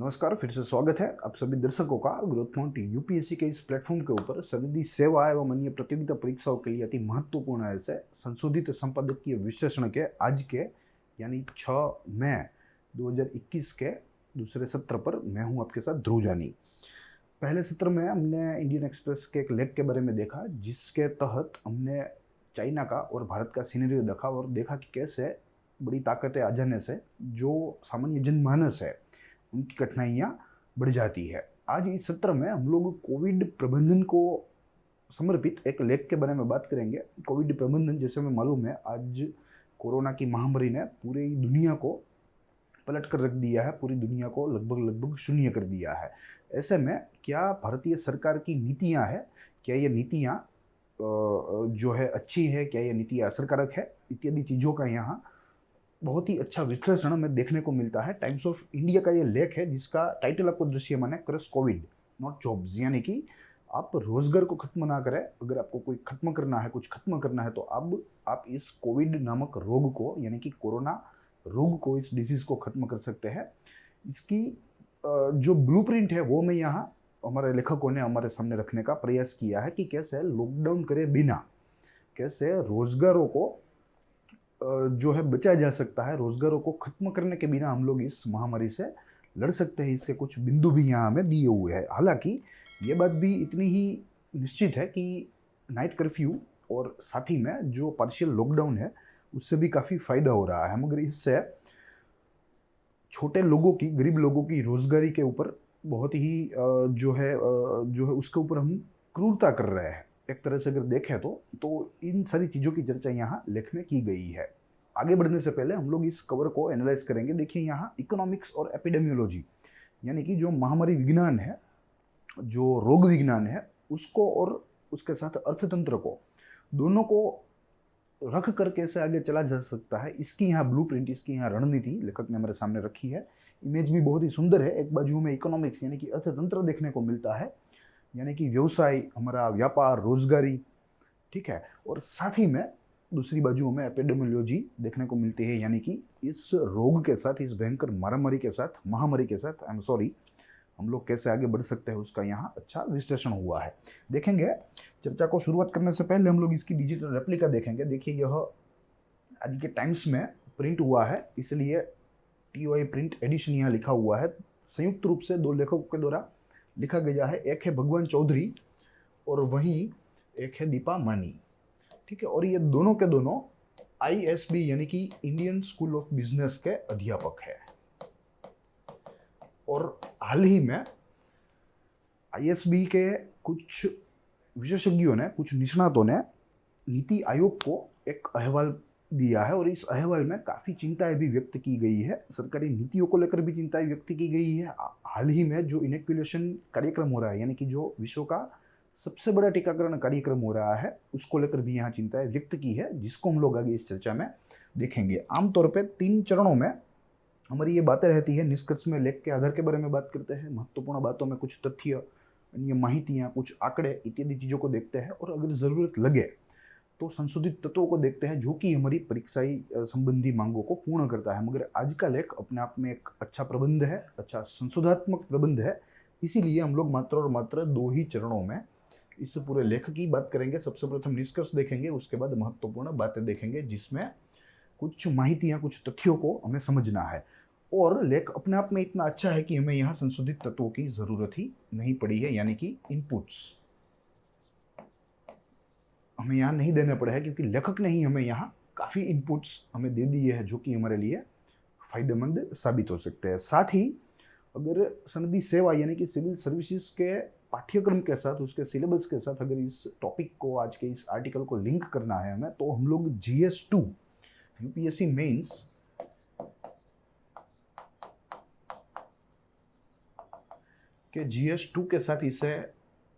नमस्कार, फिर से स्वागत है आप सभी दर्शकों का ग्रोथ पॉइंट यूपीएससी के इस प्लेटफॉर्म के ऊपर सनदी सेवा एवं अन्य प्रतियोगिता परीक्षाओं के लिए अति महत्वपूर्ण ऐसे संशोधित संपादकीय विश्लेषण के आज के यानी 6 मई 2021 के दूसरे सत्र पर मैं हूं आपके साथ ध्रुव जानी। पहले सत्र में हमने इंडियन एक्सप्रेस के एक लेख के बारे में देखा, जिसके तहत हमने चाइना का और भारत का सिनेरियो देखा और देखा कि कैसे बड़ी ताकतें आ जाने से जो सामान्य जनमानस है उनकी कठिनाइयाँ बढ़ जाती है। आज इस सत्र में हम लोग कोविड प्रबंधन को समर्पित एक लेख के बारे में बात करेंगे। कोविड प्रबंधन, जैसे हमें मालूम है, आज कोरोना की महामारी ने पूरी दुनिया को पलट कर रख दिया है, पूरी दुनिया को लगभग शून्य कर दिया है। ऐसे में क्या भारतीय सरकार की नीतियाँ हैं, क्या ये नीतियाँ जो है अच्छी है, क्या ये नीतियाँ असरकारक है, इत्यादि चीज़ों का यहाँ बहुत ही अच्छा विश्लेषण हमें देखने को मिलता है। टाइम्स ऑफ इंडिया का ये लेख है जिसका टाइटल आपको दृश्यमान है, क्रश कोविड नॉट जॉब्स, यानी कि आप रोजगार को खत्म ना करें, अगर आपको कोई खत्म करना है, कुछ खत्म करना है, तो अब आप इस कोविड नामक रोग को, यानी कि कोरोना रोग को, इस डिजीज को खत्म कर सकते हैं। इसकी जो ब्लूप्रिंट है वो मैं यहाँ हमारे लेखकों ने हमारे सामने रखने का प्रयास किया है कि कैसे लॉकडाउन करे बिना कैसे रोजगारों को जो है बचाया जा सकता है, रोजगारों को खत्म करने के बिना हम लोग इस महामारी से लड़ सकते हैं। इसके कुछ बिंदु भी यहाँ हमें दिए हुए हैं। हालांकि ये बात भी इतनी ही निश्चित है कि नाइट कर्फ्यू और साथ ही में जो पार्शियल लॉकडाउन है उससे भी काफ़ी फायदा हो रहा है, मगर इससे छोटे लोगों की, गरीब लोगों की रोजगारी के ऊपर बहुत ही जो है उसके ऊपर हम क्रूरता कर रहे हैं। एक तरह से अगर देखें तो इन सारी चीज़ों की चर्चा यहाँ लेख में की गई है। आगे बढ़ने से पहले हम लोग इस कवर को एनालाइज करेंगे। देखिए, यहाँ इकोनॉमिक्स और एपिडेमियोलॉजी, यानी कि जो महामारी विज्ञान है, जो रोग विज्ञान है, उसको और उसके साथ अर्थतंत्र को, दोनों को रख कर कैसे आगे चला जा सकता है, इसकी यहाँ ब्लूप्रिंट, इसकी यहाँ रणनीति लेखक ने हमारे सामने रखी है। इमेज भी बहुत ही सुंदर है। एक बाजू में इकोनॉमिक्स यानी कि अर्थतंत्र देखने को मिलता है, यानी कि व्यवसाय, हमारा व्यापार, रोजगारी, ठीक है, और साथ ही में दूसरी बाजू में एपिडेमियोलॉजी देखने को मिलती है, यानी कि इस रोग के साथ, इस भयंकर महामारी के साथ, हम लोग कैसे आगे बढ़ सकते हैं, उसका यहाँ अच्छा विश्लेषण हुआ है। देखेंगे। चर्चा को शुरुआत करने से पहले हम लोग इसकी डिजिटल रेप्लिका देखेंगे। देखिए, यह आज के टाइम्स में प्रिंट हुआ है, इसलिए TOI प्रिंट एडिशन यहाँ लिखा हुआ है। संयुक्त रूप से दो लेखकों के द्वारा लिखा गया है। एक है भगवान चौधरी और वहीं एक है दीपा मानी, ठीक है, और ये दोनों के दोनों ISB यानी कि इंडियन स्कूल ऑफ बिजनेस के अध्यापक है। और हाल ही में ISB के कुछ विशेषज्ञों ने, कुछ निष्णातों ने नीति आयोग को एक अहवाल दिया है और इस अहवाल में काफ़ी चिंताएं भी व्यक्त की गई है। सरकारी नीतियों को लेकर भी चिंताएं व्यक्त की गई है। हाल ही में जो इनोकुलेशन कार्यक्रम हो रहा है, यानी कि जो विश्व का सबसे बड़ा टीकाकरण कार्यक्रम हो रहा है, उसको लेकर भी यहाँ चिंताएं व्यक्त की है, जिसको हम लोग आगे इस चर्चा में देखेंगे। आमतौर पर 3 चरणों में हमारी ये बातें रहती है। निष्कर्ष में लेख के आधार के बारे में बात करते हैं, महत्वपूर्ण बातों में कुछ तथ्य, अन्य माहितियाँ, कुछ आंकड़े इत्यादि चीज़ों को देखते हैं, और अगर ज़रूरत लगे तो संशोधित तत्वों को देखते हैं, जो कि हमारी परीक्षाई संबंधी मांगों को पूर्ण करता है। मगर आज का लेख अपने आप में एक अच्छा प्रबंध है, अच्छा संशोधात्मक प्रबंध है, इसीलिए हम लोग मात्र और मात्र 2 ही चरणों में इस पूरे लेख की बात करेंगे। सबसे प्रथम निष्कर्ष देखेंगे, उसके बाद महत्वपूर्ण बातें देखेंगे, जिसमें कुछ माहितियाँ, कुछ तथ्यों को हमें समझना है। और लेख अपने आप में इतना अच्छा है कि हमें यहाँ संशोधित तत्वों की ज़रूरत ही नहीं पड़ी है, यानी कि इनपुट्स हमें यहाँ नहीं देने पड़े हैं, क्योंकि लेखक ने ही हमें यहाँ काफ़ी इनपुट्स हमें दे दिए हैं, जो कि हमारे लिए फ़ायदेमंद साबित हो सकते हैं। साथ ही अगर सनदी सेवा यानी कि सिविल सर्विसेज के पाठ्यक्रम के साथ, उसके सिलेबस के साथ अगर इस टॉपिक को, आज के इस आर्टिकल को लिंक करना है हमें, तो हम लोग GS2 UPSC मेंस के GS2 के साथ इसे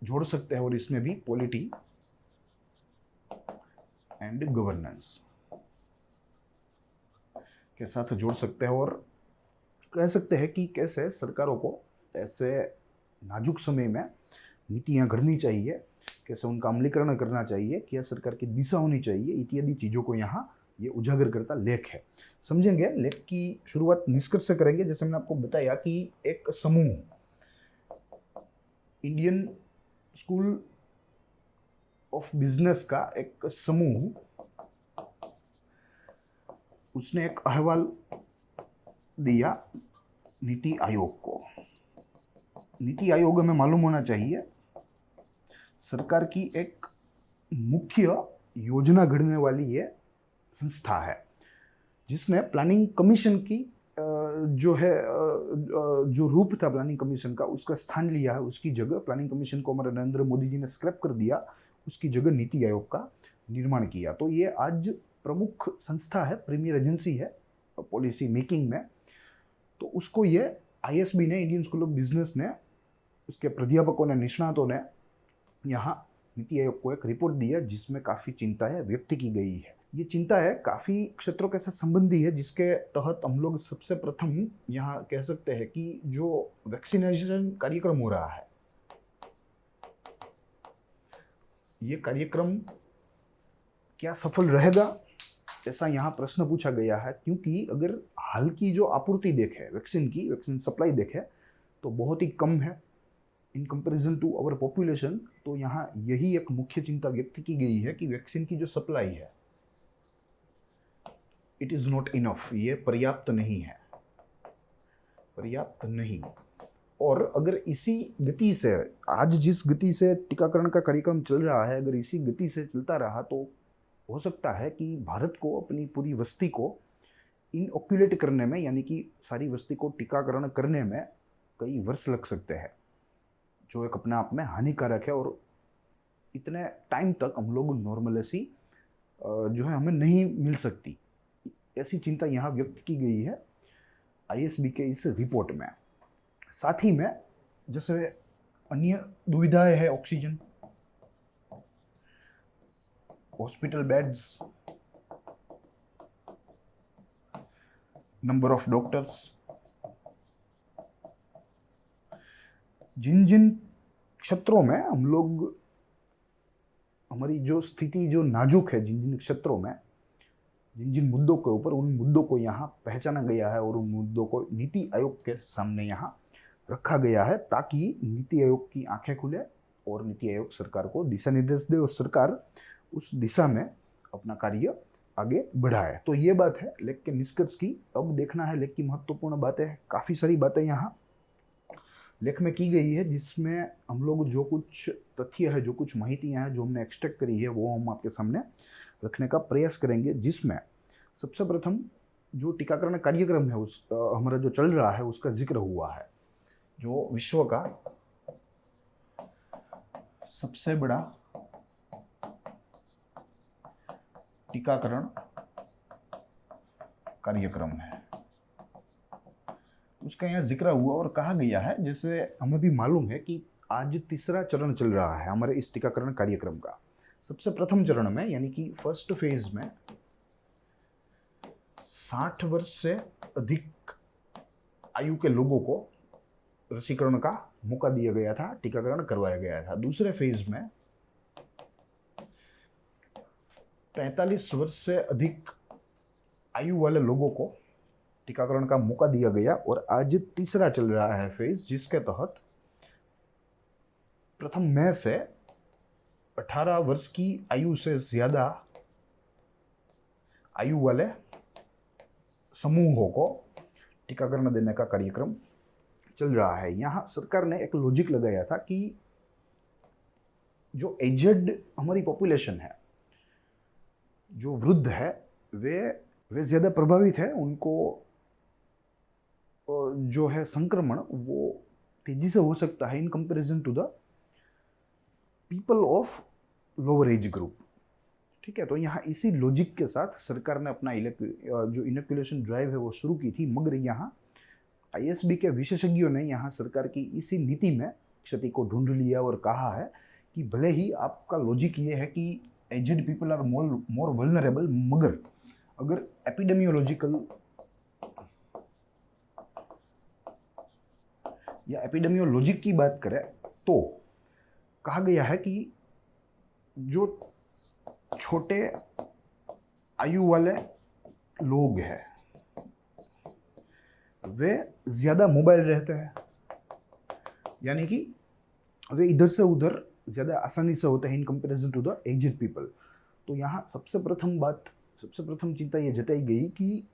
जोड़ सकते हैं, और इसमें भी पॉलिटी एंड गवर्नेंस के साथ जोड़ सकते हैं, और कह सकते हैं कि कैसे सरकारों को ऐसे नाजुक समय में नीतियां घड़नी चाहिए, कैसे उनका अमलीकरण करना चाहिए, क्या सरकार की दिशा होनी चाहिए, इत्यादि चीज़ों को यहाँ ये उजागर करता लेख है। समझेंगे लेख की शुरुआत निष्कर्ष से करेंगे। जैसे मैंने आपको बताया कि एक समूह, इंडियन स्कूल ऑफ बिजनेस का एक समूह, उसने एक अहवाल दिया नीति आयोग को। नीति आयोग हमें मालूम होना चाहिए सरकार की एक मुख्य योजना घड़ने वाली ये संस्था है, जिसने प्लानिंग कमीशन की जो रूप था प्लानिंग कमीशन का, उसका स्थान लिया है। उसकी जगह प्लानिंग कमीशन को हमारे नरेंद्र मोदी जी ने स्क्रैप कर दिया, उसकी जगह नीति आयोग का निर्माण किया। तो ये आज प्रमुख संस्था है, प्रीमियर एजेंसी है पॉलिसी मेकिंग में। तो उसको ये आईएसबी ने, इंडियन स्कूल ऑफ बिजनेस ने, उसके प्राध्यापकों ने, निष्णातों ने यहाँ नीति आयोग को एक रिपोर्ट दिया जिसमें काफ़ी चिंताएं व्यक्त की गई है। ये चिंता है काफ़ी क्षेत्रों के साथ संबंधी है, जिसके तहत हम लोग सबसे प्रथम यहाँ कह सकते हैं कि जो वैक्सीनेशन कार्यक्रम हो रहा है, ये कार्यक्रम क्या सफल रहेगा, ऐसा यहाँ प्रश्न पूछा गया है। क्योंकि अगर हाल की जो आपूर्ति देखें वैक्सीन सप्लाई देखें तो बहुत ही कम है in comparison to our population. तो यहाँ यही एक मुख्य चिंता व्यक्त की गई है कि वैक्सीन की जो सप्लाई है, इट इज़ नॉट इनफ, ये पर्याप्त नहीं है, पर्याप्त नहीं। और अगर इसी गति से, आज जिस गति से टीकाकरण का कार्यक्रम चल रहा है, अगर इसी गति से चलता रहा तो हो सकता है कि भारत को अपनी पूरी वस्ती को इनओक्यूलेट करने में, यानी कि सारी वस्ती को टीकाकरण करने में कई वर्ष लग सकते हैं, जो एक अपने आप में हानिकारक है। और इतने टाइम तक हम लोग नॉर्मलेसी जो है हमें नहीं मिल सकती, ऐसी चिंता यहाँ व्यक्त की गई है आईएसबी के इस रिपोर्ट में। साथ ही में जैसे अन्य दुविधाएं है, oxygen, hospital beds, number of doctors, जिन जिन क्षेत्रों में हम लोग, हमारी जो स्थिति जो नाजुक है, जिन जिन क्षेत्रों में, जिन जिन मुद्दों के ऊपर, उन मुद्दों को यहाँ पहचाना गया है और उन मुद्दों को नीति आयोग के सामने यहाँ रखा गया है, ताकि नीति आयोग की आंखें खुले और नीति आयोग सरकार को दिशा निर्देश दे और सरकार उस दिशा में अपना कार्य आगे बढ़ाए। तो ये बात है लेख के निष्कर्ष की। अब देखना है लेख की महत्वपूर्ण बातें। काफ़ी सारी बातें यहाँ लेख में की गई है, जिसमें हम लोग जो कुछ तथ्य है, जो कुछ माहितियाँ हैं, जो हमने एक्सट्रैक्ट करी है, वो हम आपके सामने रखने का प्रयास करेंगे। जिसमें सबसे प्रथम जो टीकाकरण कार्यक्रम है उस हमारा जो चल रहा है, उसका जिक्र हुआ है। जो विश्व का सबसे बड़ा टीकाकरण कार्यक्रम है, उसका यहाँ जिक्र हुआ और कहा गया है, जैसे हमें भी मालूम है कि आज तीसरा चरण चल रहा है हमारे इस टीकाकरण कार्यक्रम का। सबसे प्रथम चरण में, यानी कि फर्स्ट फेज में 60 वर्ष से अधिक आयु के लोगों को रसीकरण का मौका दिया गया था, टीकाकरण करवाया गया था। दूसरे फेज में 45 वर्ष से अधिक आयु वाले लोगों को टीकाकरण का मौका दिया गया। और आज तीसरा चल रहा है फेज, जिसके तहत प्रथम मई से 18 वर्ष की आयु से ज्यादा आयु वाले समूहों को टीकाकरण देने का कार्यक्रम चल रहा है। यहाँ सरकार ने एक लॉजिक लगाया था कि जो एजेड हमारी पॉपुलेशन है, जो वृद्ध है, वे ज़्यादा प्रभावित है, उनको जो है संक्रमण वो तेजी से हो सकता है in comparison to the people of lower age group. ठीक है, तो यहाँ इसी लॉजिक के साथ सरकार ने अपना जो इनोकुलेशन ड्राइव है वो शुरू की थी। मगर यहाँ आईएसबी के विशेषज्ञों ने यहाँ सरकार की इसी नीति में क्षति को ढूंढ लिया और कहा है कि भले ही आपका लॉजिक ये है कि aged people are more vulnerable, मगर अगर एपिडेमियोलॉजिक की बात करें तो कहा गया है कि जो छोटे आयु वाले लोग हैं वे ज़्यादा मोबाइल रहते हैं, यानी कि वे इधर से उधर ज़्यादा आसानी से होते हैं in comparison to the aged people. तो यहाँ सबसे प्रथम चिंता ये जताई गई कि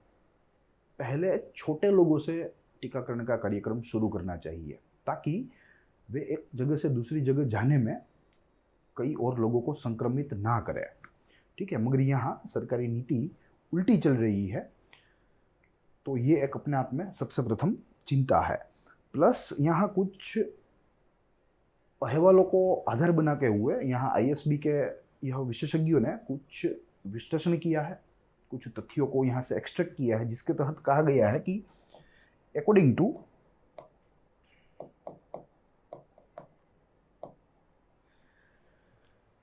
पहले छोटे लोगों से टीकाकरण का कार्यक्रम शुरू करना चाहिए, ताकि वे एक जगह से दूसरी जगह जाने में कई और लोगों को संक्रमित ना करें। ठीक है, मगर यहाँ सरकारी नीति उल्टी चल रही है, तो ये एक अपने आप में सबसे प्रथम चिंता है। प्लस यहाँ कुछ अहवालों को आधार बनाते हुए यहाँ आईएसबी के यह विशेषज्ञों ने कुछ विश्लेषण किया है, कुछ तथ्यों को यहाँ से एक्सट्रैक्ट किया है, जिसके तहत कहा गया है कि according to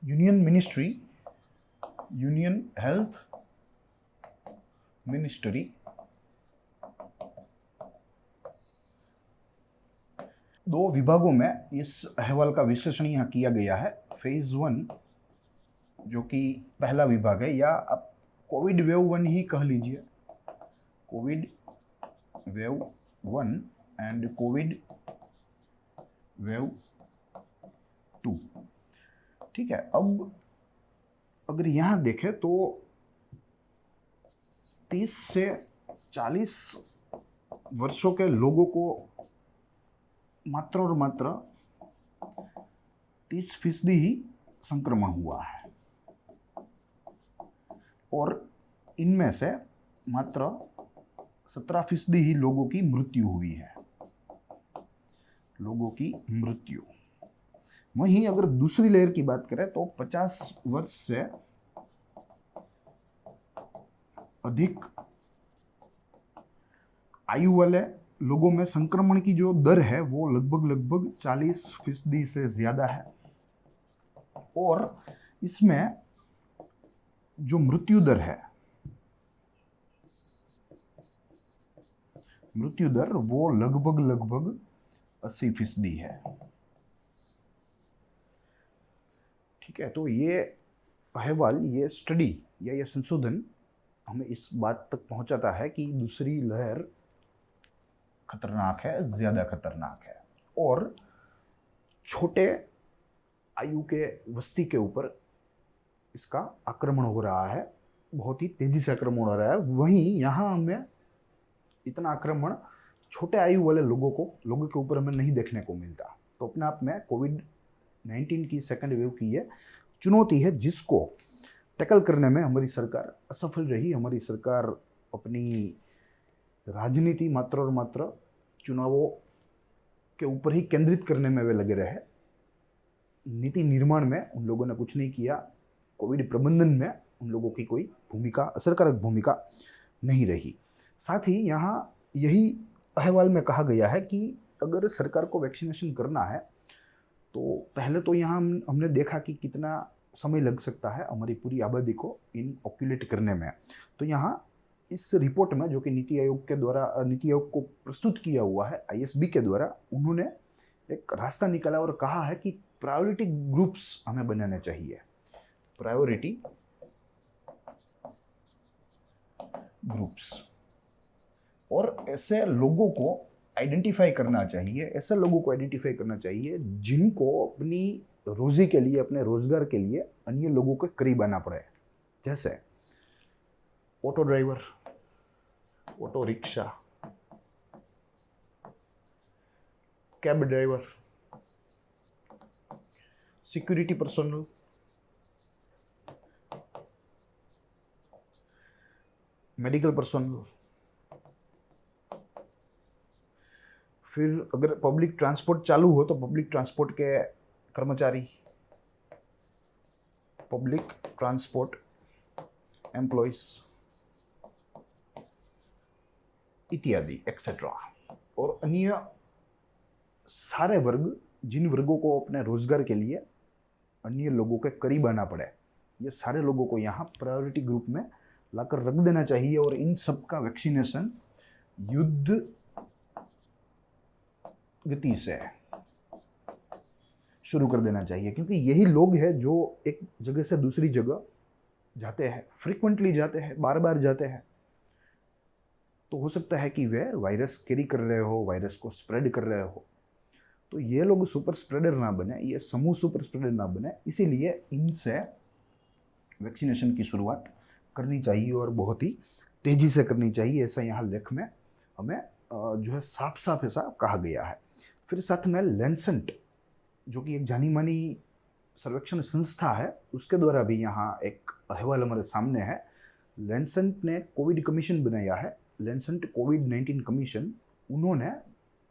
union health ministry, दो विभागों में इस अहवाल का विश्लेषण यहाँ किया गया है। फेज 1 जो कि पहला विभाग है, या आप कोविड वेव 1 ही कह लीजिए, Covid wave 1 and Covid wave 2। ठीक है, अब अगर यहाँ देखें तो 30 से 40 वर्षों के लोगों को मात्र और मात्र 30% ही संक्रमण हुआ है, और इनमें से मात्र 17% ही लोगों की मृत्यु हुई है, लोगों की मृत्यु। वहीं अगर दूसरी लहर की बात करें तो 50 वर्ष से अधिक आयु वाले लोगों में संक्रमण की जो दर है वो लगभग 40% से ज्यादा है, और इसमें जो मृत्यु दर वो लगभग 80% है। ठीक है, तो ये अहवाल, ये स्टडी या ये संशोधन हमें इस बात तक पहुंचाता है कि दूसरी लहर खतरनाक है, ज्यादा खतरनाक है, और छोटे आयु के वस्ती के ऊपर इसका आक्रमण हो रहा है, बहुत ही तेजी से आक्रमण हो रहा है। वहीं यहाँ हमें इतना आक्रमण छोटे आयु वाले लोगों के ऊपर हमें नहीं देखने को मिलता। तो अपने आप में कोविड-19 की सेकंड वेव की ये चुनौती है, जिसको टैकल करने में हमारी सरकार असफल रही। हमारी सरकार अपनी राजनीति मात्र और मात्र चुनावों के ऊपर ही केंद्रित करने में वे लगे रहे। नीति निर्माण में उन लोगों ने कुछ नहीं किया, कोविड प्रबंधन में उन लोगों की कोई असरकारक भूमिका नहीं रही। साथ ही यहाँ यही अहवाल में कहा गया है कि अगर सरकार को वैक्सीनेशन करना है तो पहले तो यहाँ हमने देखा कि कितना समय लग सकता है हमारी पूरी आबादी को इनऑक्यूलेट करने में। तो यहाँ इस रिपोर्ट में, जो कि नीति आयोग को प्रस्तुत किया हुआ है आईएसबी के द्वारा, उन्होंने एक रास्ता निकाला और कहा है कि प्रायोरिटी ग्रुप्स हमें बनाने चाहिए, प्रायोरिटी ग्रुप्स, और ऐसे लोगों को आइडेंटिफाई करना चाहिए जिनको अपनी रोजी के लिए, अपने रोजगार के लिए अन्य लोगों के करीब आना पड़े, जैसे auto driver, auto rickshaw, cab driver, security personal, medical personnel, फिर अगर पब्लिक ट्रांसपोर्ट चालू हो तो पब्लिक ट्रांसपोर्ट के कर्मचारी, पब्लिक ट्रांसपोर्ट एम्प्लॉइज इत्यादि एक्सेट्रा, और अन्य सारे वर्ग, जिन वर्गों को अपने रोजगार के लिए अन्य लोगों के करीब आना पड़े, ये सारे लोगों को यहाँ प्रायोरिटी ग्रुप में लाकर रख देना चाहिए, और इन सब का वैक्सीनेशन युद्ध गति से शुरू कर देना चाहिए, क्योंकि यही लोग हैं जो एक जगह से दूसरी जगह जाते हैं, फ्रीक्वेंटली जाते हैं, बार बार जाते हैं, तो हो सकता है कि वे वायरस कैरी कर रहे हो, वायरस को स्प्रेड कर रहे हो। तो ये लोग सुपर स्प्रेडर ना बने, ये समूह सुपर स्प्रेडर ना बने, इसीलिए इनसे वैक्सीनेशन की शुरुआत करनी चाहिए और बहुत ही तेजी से करनी चाहिए, ऐसा यहाँ लेख में हमें जो है साफ साफ ऐसा कहा गया है। फिर साथ में लैंसेट, जो कि एक जानी मानी सर्वेक्षण संस्था है, उसके द्वारा भी यहाँ एक अहवाल हमारे सामने है। लैंसेट ने कोविड कमीशन बनाया है, लैंसेट कोविड-19 कमीशन। उन्होंने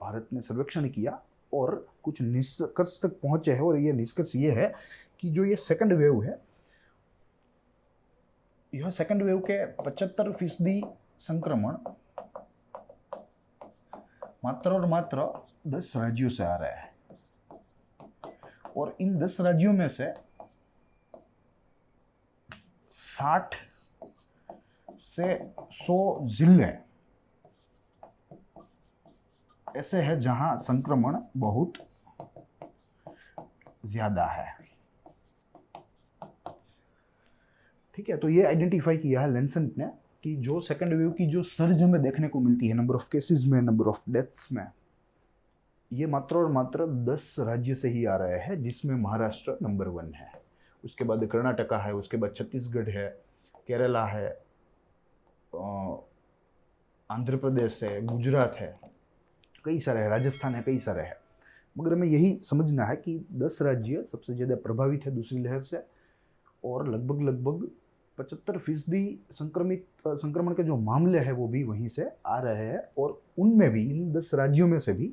भारत में सर्वेक्षण किया और कुछ निष्कर्ष तक पहुंचे हैं, और ये निष्कर्ष ये है कि जो ये सेकंड वेव है, यह सेकंड वेव के 75% संक्रमण मात्र और मात्र 10 राज्यों से आ रहा है, और इन 10 राज्यों में से 60 से 100 जिले ऐसे हैं जहां संक्रमण बहुत ज्यादा है। ठीक है, तो ये आइडेंटिफाई किया है लैंसेट ने कि जो सेकंड वेव की जो सर्ज हमें देखने को मिलती है नंबर ऑफ केसेस में, नंबर ऑफ डेथ्स में, ये मात्र और मात्र 10 राज्य से ही आ रहे हैं, जिसमें महाराष्ट्र नंबर 1 है, उसके बाद कर्नाटका है, उसके बाद छत्तीसगढ़ है, केरला है, आंध्र प्रदेश है, गुजरात है, कई सारे हैं, राजस्थान है, कई सारे हैं। मगर हमें यही समझना है कि 10 राज्य सबसे ज़्यादा प्रभावित है दूसरी लहर से, और लगभग 75% संक्रमण के जो मामले हैं वो भी वहीं से आ रहे हैं, और उनमें भी, इन 10 राज्यों में से भी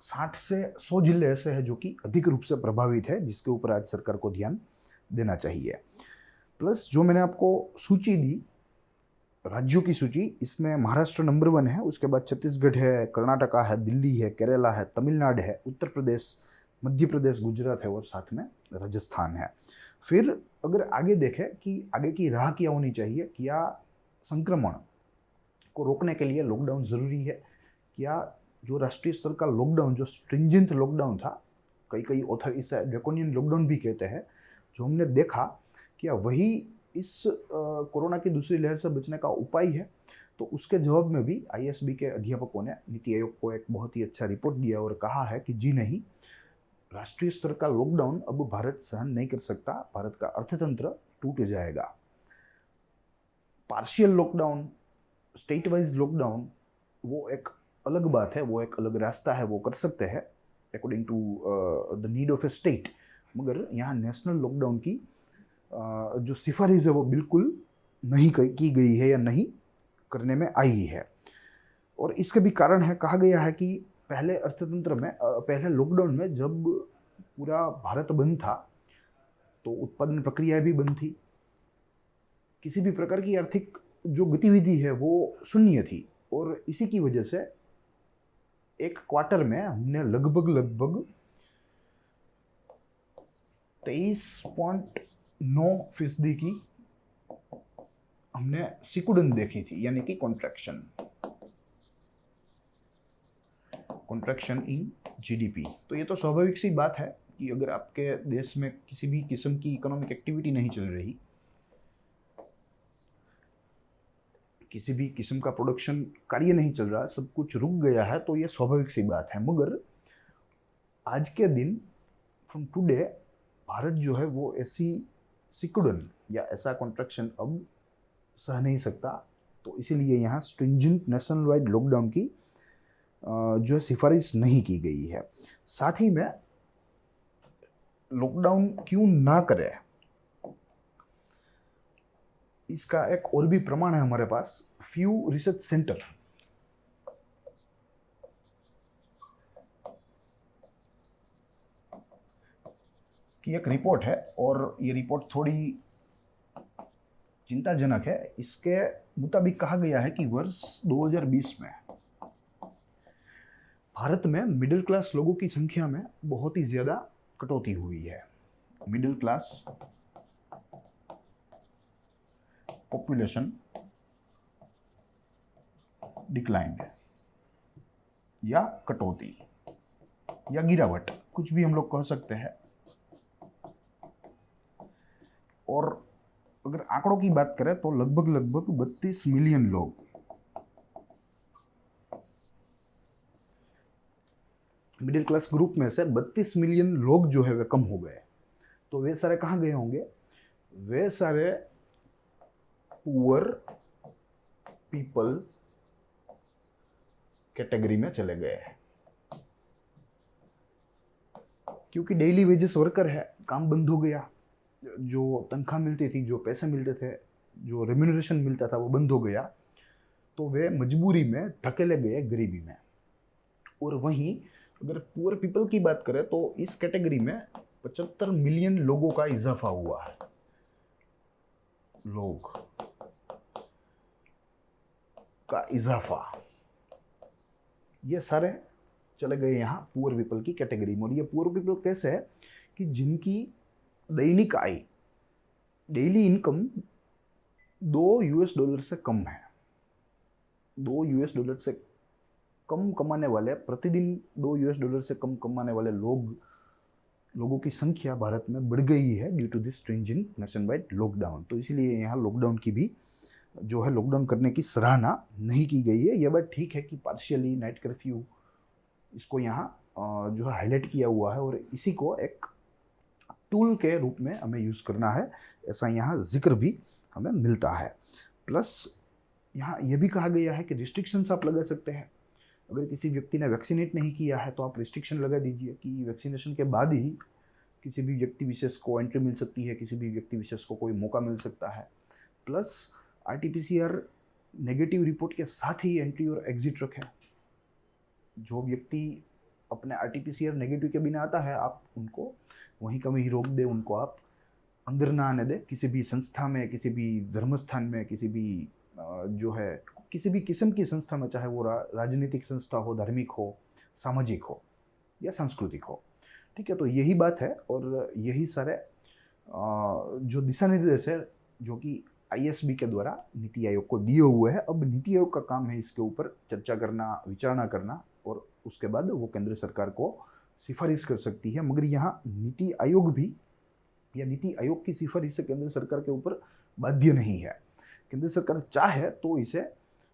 60 से 100 जिले ऐसे हैं जो कि अधिक रूप से प्रभावित है, जिसके ऊपर आज सरकार को ध्यान देना चाहिए। प्लस जो मैंने आपको सूची दी, राज्यों की सूची, इसमें महाराष्ट्र नंबर 1 है, उसके बाद छत्तीसगढ़ है, कर्नाटका है, दिल्ली है, केरला है, तमिलनाडु है, उत्तर प्रदेश, मध्य प्रदेश, गुजरात है, और साथ में राजस्थान है। फिर अगर आगे देखें कि आगे की राह क्या होनी चाहिए, क्या संक्रमण को रोकने के लिए लॉकडाउन ज़रूरी है, क्या जो राष्ट्रीय स्तर का लॉकडाउन, जो स्ट्रिंजेंट लॉकडाउन था, कई ऑथर इसे ड्रैकोनियन लॉकडाउन भी कहते हैं, जो हमने देखा, क्या वही इस कोरोना की दूसरी लहर से बचने का उपाय है? तो उसके जवाब में भी आईएसबी के अध्यापकों ने नीति आयोग को एक बहुत ही अच्छा रिपोर्ट दिया और कहा है कि जी नहीं, राष्ट्रीय स्तर का लॉकडाउन अब भारत सहन नहीं कर सकता, भारत का अर्थतंत्र टूट जाएगा। Partial lockdown, state wise lockdown, वो एक अलग बात है, वो एक अलग रास्ता है, वो कर सकते हैं according to the need of a state. मगर यहाँ नेशनल लॉकडाउन की जो सिफारिश है वो बिल्कुल नहीं की गई है या नहीं करने में आई है। और इसके भी कारण है, कहा गया है कि पहले अर्थतंत्र में, पहले लॉकडाउन में जब पूरा भारत बंद था तो उत्पादन प्रक्रियाएं भी बंद थी, किसी भी प्रकार की आर्थिक जो गतिविधि है वो शून्य थी, और इसी की वजह से एक क्वार्टर में हमने लगभग 23.9% की हमने सिकुड़न देखी थी, यानी कि कॉन्ट्रैक्शन इन जीडीपी। तो ये तो स्वाभाविक सी बात है कि अगर आपके देश में किसी भी किस्म की इकोनॉमिक एक्टिविटी नहीं चल रही, किसी भी किस्म का प्रोडक्शन कार्य नहीं चल रहा, सब कुछ रुक गया है, तो ये स्वाभाविक सी बात है। मगर आज के दिन, फ्रॉम टुडे, भारत जो है वो ऐसी सिकुड़न या ऐसा कॉन्ट्रैक्शन अब सह नहीं सकता, तो इसीलिए यहाँ स्ट्रिंजेंट नेशनल वाइड लॉकडाउन की जो है सिफारिश नहीं की गई है। साथ ही में लॉकडाउन क्यों ना करें, इसका एक और भी प्रमाण है हमारे पास। फ्यू रिसर्च सेंटर की एक रिपोर्ट है, और ये रिपोर्ट थोड़ी चिंताजनक है। इसके मुताबिक कहा गया है कि वर्ष 2020 में भारत में मिडिल क्लास लोगों की संख्या में बहुत ही ज्यादा कटौती हुई है। मिडिल क्लास पॉपुलेशन डिक्लाइन या कटौती या गिरावट, कुछ भी हम लोग कह सकते हैं। और अगर आंकड़ों की बात करें तो लगभग 32 मिलियन लोग मिडिल क्लास ग्रुप में से 32 मिलियन लोग जो है वे कम हो गए। तो वे सारे कहाँ गए होंगे? वे सारे पुअर पीपल कैटेगरी में चले गए हैं, क्योंकि डेली वेजेस वर्कर है, काम बंद हो गया, जो तनख्वाह मिलती थी, जो पैसे मिलते थे, जो रेम्यूनरेशन मिलता था वो बंद हो गया। तो वे मजबूरी में धकेले गए गरीबी में। और वहीं अगर पुअर पीपल की बात करें तो इस कैटेगरी में 75 मिलियन लोगों का इजाफा हुआ है। लोग का इजाफा, ये सारे चले गए यहाँ पुअर पीपल की कैटेगरी में। और ये पुअर पीपल कैसे है कि जिनकी दैनिक आय, डेली इनकम $2 से कम है। $2 से कम कमाने वाले, प्रतिदिन $2 से कम कमाने वाले लोगों की संख्या भारत में बढ़ गई है due to this stringent nationwide lockdown. तो इसीलिए यहाँ लॉकडाउन की भी जो है लॉकडाउन करने की सराहना नहीं की गई है। यह बात ठीक है कि पार्शियली नाइट कर्फ्यू इसको यहाँ जो है हाईलाइट किया हुआ है और इसी को एक टूल के रूप में हमें यूज़ करना है, ऐसा यहाँ जिक्र भी हमें मिलता है। प्लस यहाँ यह भी कहा गया है कि रिस्ट्रिक्शंस आप लगा सकते हैं। अगर किसी व्यक्ति ने वैक्सीनेट नहीं किया है तो आप रिस्ट्रिक्शन लगा दीजिए कि वैक्सीनेशन के बाद ही किसी भी व्यक्ति विशेष को एंट्री मिल सकती है, किसी भी व्यक्ति विशेष को कोई मौका मिल सकता है। प्लस RT-PCR नेगेटिव रिपोर्ट के साथ ही एंट्री और एग्जिट रखें। जो व्यक्ति अपने RT-PCR नेगेटिव के बिना आता है, आप उनको वहीं का वहीं रोक दें, उनको आप अंदर ना आने दें। किसी भी संस्था में, किसी भी धर्मस्थान में, किसी भी जो है किसी भी किस्म की संस्था में, चाहे वो राजनीतिक संस्था हो, धार्मिक हो, सामाजिक हो या सांस्कृतिक हो, ठीक है। तो यही बात है और यही सारे जो दिशा निर्देश है जो कि ISB के द्वारा नीति आयोग को दिए हुए हैं। अब नीति आयोग का काम है इसके ऊपर चर्चा करना, विचारणा करना और उसके बाद वो केंद्र सरकार को सिफारिश कर सकती है। मगर यहाँ नीति आयोग भी या नीति आयोग की सिफारिश से केंद्र सरकार के ऊपर बाध्य नहीं है। केंद्र सरकार चाहे तो इसे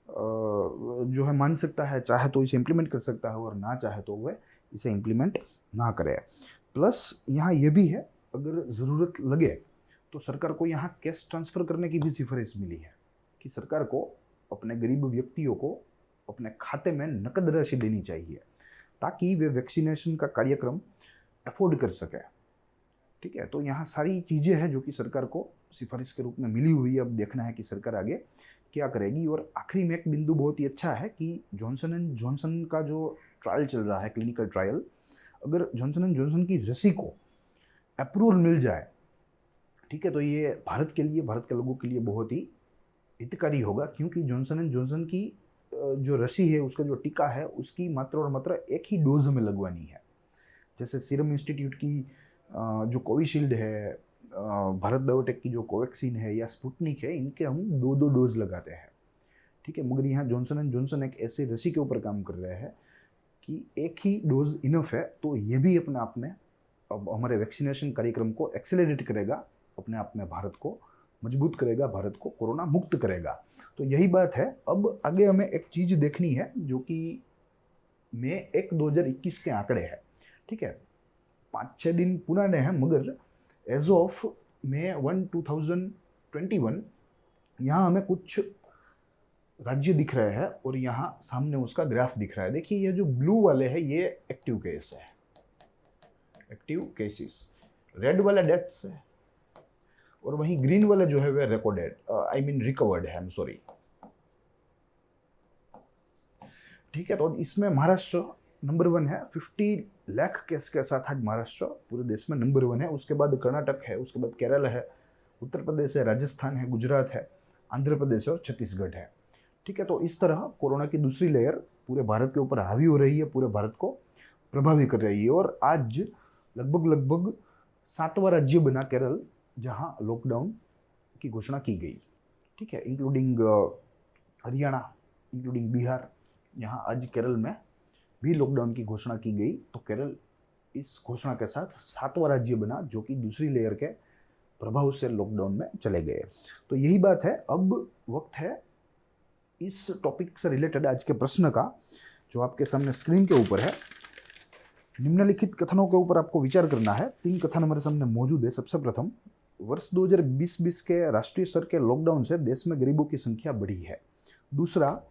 जो है मान सकता है, चाहे तो इसे इम्प्लीमेंट कर सकता है और ना चाहे तो वह इसे इम्प्लीमेंट ना करे। प्लस यहाँ ये भी है, अगर ज़रूरत लगे तो सरकार को यहाँ कैश ट्रांसफ़र करने की भी सिफारिश मिली है कि सरकार को अपने गरीब व्यक्तियों को अपने खाते में नकद राशि देनी चाहिए ताकि वे वैक्सीनेशन का कार्यक्रम अफोर्ड कर सके, ठीक है। तो यहाँ सारी चीज़ें हैं जो कि सरकार को सिफारिश के रूप में मिली हुई है। अब देखना है कि सरकार आगे क्या करेगी। और आखिरी में एक बिंदु बहुत ही अच्छा है कि जॉनसन एंड जॉनसन का जो ट्रायल चल रहा है, क्लिनिकल ट्रायल, अगर जॉनसन एंड जॉनसन की रसी को अप्रूवल मिल जाए, ठीक है, तो ये भारत के लिए, भारत के लोगों के लिए बहुत ही हितकारी होगा, क्योंकि जॉनसन एंड जॉनसन की जो रसी है, उसका जो टीका है, उसकी मात्र और मात्र एक ही डोज हमें लगवानी है। जैसे सीरम इंस्टीट्यूट की जो कोविशील्ड है, भारत बायोटेक की जो कोवैक्सीन है या स्पुतनिक है, इनके हम 2-2 डोज लगाते हैं, ठीक है। मगर यहाँ जॉनसन एंड जॉनसन एक ऐसे रसी के ऊपर काम कर रहे हैं कि एक ही डोज इनफ है। तो ये भी अपने आप में अब हमारे वैक्सीनेशन कार्यक्रम को एक्सेलरेट करेगा, अपने आप में भारत को मजबूत करेगा, भारत को कोरोना मुक्त करेगा। तो यही बात है। अब आगे हमें एक चीज़ देखनी है जो कि मई 1, 2021 के आंकड़े हैं, ठीक है। 5-6 दिन पुराने हैं, मगर एज ऑफ मई 1, 2021 यहाँ हमें कुछ राज्य दिख रहे हैं और यहाँ सामने उसका ग्राफ दिख रहा है। देखिए, ये जो ब्लू वाले हैं ये एक्टिव केस है, एक्टिव केसेस, रेड वाला डेथ्स है और वहीं ग्रीन वाला जो है वह रिकॉर्डेड, आई मीन रिकवर्ड है, आई एम सॉरी, ठीक है। तो इसमें महाराष्ट्र नंबर 1 है, 50 लाख केस के साथ आज महाराष्ट्र पूरे देश में नंबर 1 है। उसके बाद कर्नाटक है, उसके बाद केरल है, उत्तर प्रदेश है, राजस्थान है, गुजरात है, आंध्र प्रदेश और छत्तीसगढ़ है, ठीक है। तो इस तरह कोरोना की दूसरी लेयर पूरे भारत के ऊपर हावी हो रही है, पूरे भारत को प्रभावित कर रही है। और आज लगभग 7वां राज्य बना केरल, जहां लॉकडाउन की घोषणा की गई, ठीक है, इंक्लूडिंग हरियाणा, इंक्लूडिंग बिहार। यहाँ आज केरल में भी लॉकडाउन की घोषणा की गई। तो केरल इस घोषणा के साथ 7वां राज्य बना जो कि दूसरी लेयर के प्रभाव से लॉकडाउन में चले गए। तो यही बात है। अब वक्त है इस टॉपिक से रिलेटेड आज के प्रश्न का, जो आपके सामने स्क्रीन के ऊपर है। निम्नलिखित कथनों के ऊपर आपको विचार करना है। 3 कथन हमारे सामने मौजूद है। सबसे प्रथम, वर्ष 2020 के राष्ट्रीय स्तर के लॉकडाउन से देश में गरीबों की संख्या बढ़ी है। दूसरा,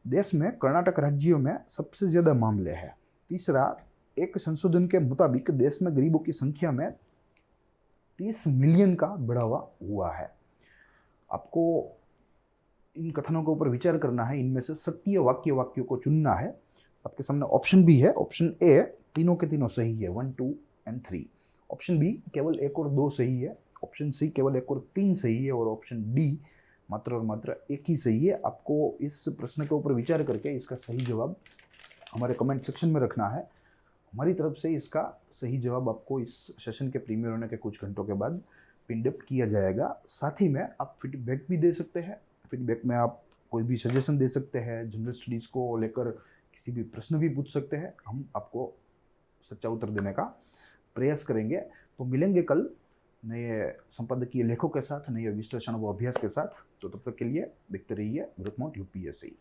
देश में कर्नाटक राज्यों में सबसे ज्यादा मामले हैं। तीसरा, एक संशोधन के मुताबिक देश में गरीबों की संख्या में 30 मिलियन का बढ़ावा हुआ है। आपको इन कथनों के ऊपर विचार करना है। इनमें से सत्य वाक्यों को चुनना है। आपके सामने ऑप्शन बी है। ऑप्शन ए तीनों के तीनों सही है, 1, 2 एंड 3। ऑप्शन बी केवल 1 और 2 सही है। ऑप्शन सी केवल 1 और 3 सही है। और ऑप्शन डी मात्र और मात्र 1 ही सही है। आपको इस प्रश्न के ऊपर विचार करके इसका सही जवाब हमारे कमेंट सेक्शन में रखना है। हमारी तरफ से इसका सही जवाब आपको इस सेशन के प्रीमियर होने के कुछ घंटों के बाद पिनअप किया जाएगा। साथ ही में आप फीडबैक भी दे सकते हैं। फीडबैक में आप कोई भी सजेशन दे सकते हैं। जनरल स्टडीज़ को लेकर किसी भी प्रश्न भी पूछ सकते हैं। हम आपको सच्चा उत्तर देने का प्रयास करेंगे। तो मिलेंगे कल नए संपादकीय लेखों के साथ, नए विश्लेषण व अभ्यास के साथ। तो तब तक के लिए देखते रहिए ग्रोथ माउंट यूपीएससी।